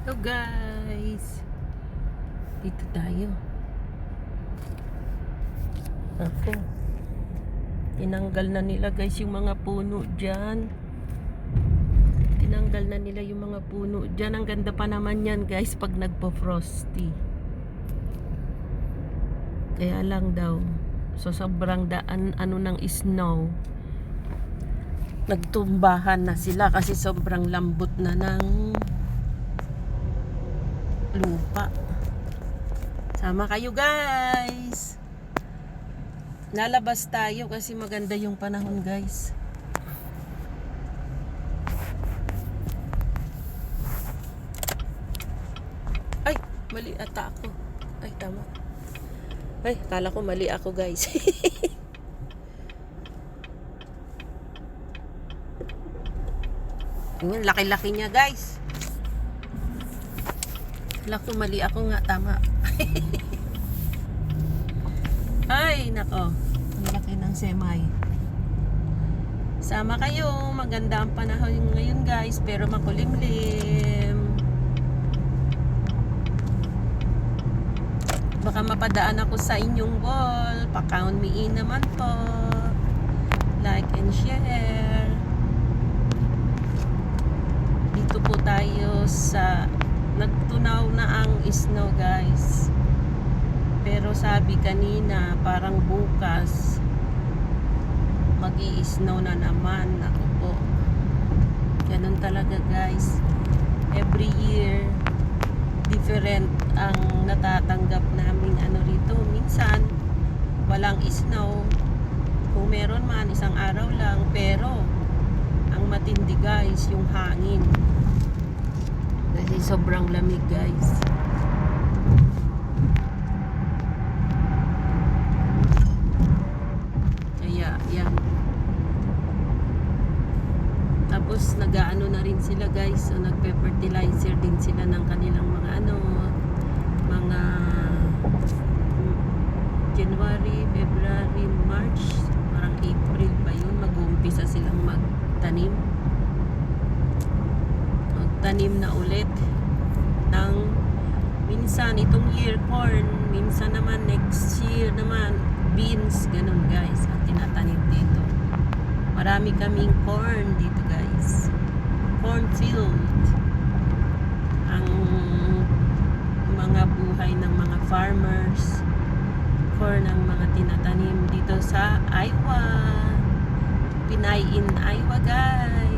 Hello guys, dito tayo. Ako, tinanggal na nila guys yung mga puno dyan. Tinanggal na nila yung mga puno dyan. Ang ganda pa naman yan guys pag nagpo-frosty. Kaya lang daw, so sobrang daan ng snow, nagtumbahan na sila kasi sobrang lambot na ng lupa. Sama kayo guys. Lalabas tayo kasi maganda yung panahon guys. Ay, mali ata ako. Ay, tama. Ay, kala ko mali ako guys. Yung laki-laki niya guys. Lako, mali ako nga, tama. Ay, nako. Ang laki ng semay. Sama kayo. Maganda ang panahon ngayon guys, pero makulimlim. Baka mapadaan ako sa inyong wall. Pa-count me in naman po. Like and share. Dito po tayo sa nagtunaw na ang snow guys, pero sabi kanina parang bukas mag-i-snow na naman. Ako po, ganun talaga guys, every year different ang natatanggap namin rito. Minsan walang snow, kung meron man isang araw lang, pero ang matindi guys yung hangin kasi sobrang lamig guys. Kaya yan. Tapos nag-aano na rin sila guys, so nagpe-fertilizer din sila ng kanilang mga mga January, February, March, parang April pa yun, mag-uumpisa silang magtanim na ulit ng minsan itong year corn, minsan naman next year naman beans, ganun guys at tinatanim dito. Marami kaming corn dito guys, corn field. Ang mga buhay ng mga farmers, corn ang mga tinatanim dito sa Iowa, Pinay in Iowa guys.